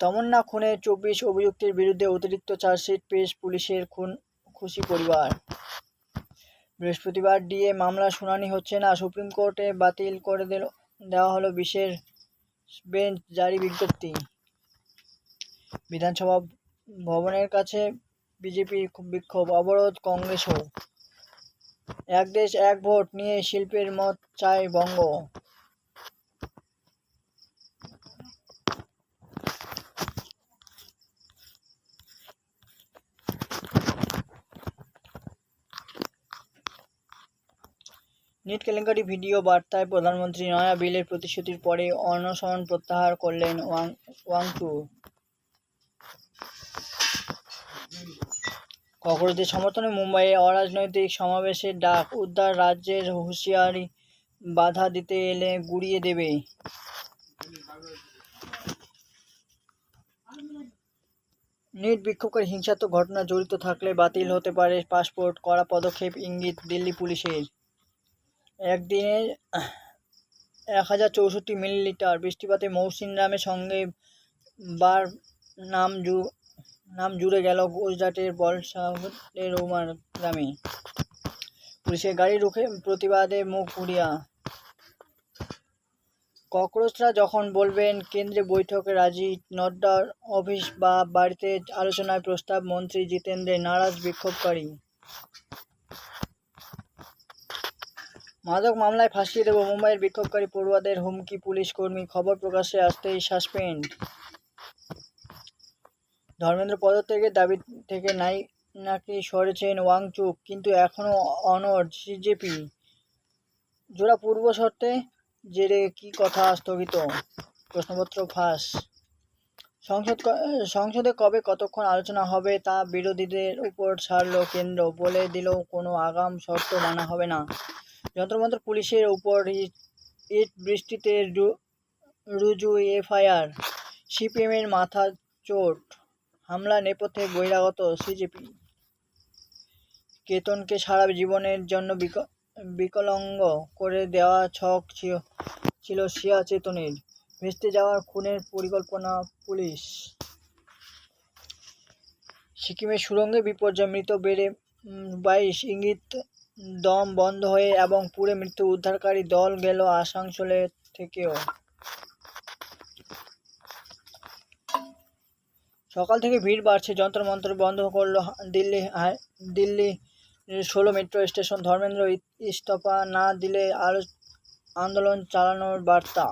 তমন্না খুনে 24 অভিযুক্তের বিরুদ্ধে অতিরিক্ত চার্জশিট পেশ পুলিশের, খুশি পরিবার। বৃহস্পতিবার ডিএ মামলার শুনানি হচ্ছে না, সুপ্রিম কোর্টে বাতিল করে দেওয়া হলো বিশেষ বেঞ্চ জারি বিজ্ঞপ্তি। বিধানসভা ভবনের কাছে বিজেপি বিক্ষোভ, অবরোধ কংগ্রেসও। এক দেশ এক ভোট নিয়ে শিল্পের মত চায় বঙ্গ। নিট কেলেঙ্কারি ভিডিও বার্তায় প্রধানমন্ত্রী নয়া বিলের প্রতিশ্রুতির পরে অনশন প্রত্যাহার করলেন ওয়াংচু। ককরোচদের সমর্থনে মুম্বাইয়ে অরাজনৈতিক সমাবেশের ডাক, উদ্ধার রাজ্যের হুঁশিয়ারি, বাধা দিতে এলে গুড়িয়ে দেবে। নিট বিক্ষোভকারী হিংসাত্মক ঘটনা জড়িত থাকলে বাতিল হতে পারে পাসপোর্ট, কড়া পদক্ষেপ ইঙ্গিত দিল্লি পুলিশের। একদিনে 1064 মিলিলিটার বৃষ্টিপাতে মৌসিনরামের সঙ্গে বার নাম জুড়ে গেল গুজরাটের বলসাডের উমার গ্রামে। পুলিশের গাড়ি রুখে প্রতিবাদে মুখ পুড়িয়া। ককরোচরা যখন বলবেন কেন্দ্রে বৈঠকে রাজি, নড্ডার অফিস বা বাড়িতে আলোচনায় প্রস্তাব মন্ত্রী জিতেন্দ্রের, নারাজ বিক্ষোভকারী। মাদক মামলায় ফাঁসিয়ে দেব, মুম্বাইয়ের বিক্ষোভকারী পড়ুয়াদের হুমকি পুলিশ কর্মী, খবর প্রকাশ্যে আসতেই সাসপেন্ড। ধর্মেন্দ্র পদত্যাগের দাবি থেকে নাকি সরেছেন ওয়াংচুক, কিন্তু এখনও অনড় সিজেপি। জোড়া পূর্ব শর্তে জেরে কি কথা স্থগিত, প্রশ্নপত্র ফাঁস। সংসদে কবে কতক্ষণ আলোচনা হবে তা বিরোধীদের উপর ছাড়ল কেন্দ্র, বলে দিল কোনো আগাম শর্ত মানা হবে না। যন্ত্রমন্ত্র পুলিশের উপর ইট বৃষ্টিতে রুজু এফআইআর, সিপিএমের মাথা চোট, হামলা নেপথ্যে বহিরাগত সিজেপি। কেতনকে সারা জীবনের জন্য বিকলাঙ্গ করে দেওয়া ছক ছিল শিয়া চেতনের, ভেস্তে যাওয়ার খুনের পরিকল্পনা পুলিশ। সিকিমের সুরঙ্গে বিপর্যয়, মৃত বেড়ে 22, ইঙ্গিত দম বন্ধ হয়ে এবং পুড়ে মৃত্যু, উদ্ধারকারী দল গেল আসানসোলে থেকেও। সকাল থেকে ভিড় বাড়ছে, যন্ত্রমন্ত্র বন্ধ করল দিল্লি 16 মেট্রো স্টেশন। ধর্মেন্দ্র ইস্তফা না দিলে আন্দোলন চালানোর বার্তা।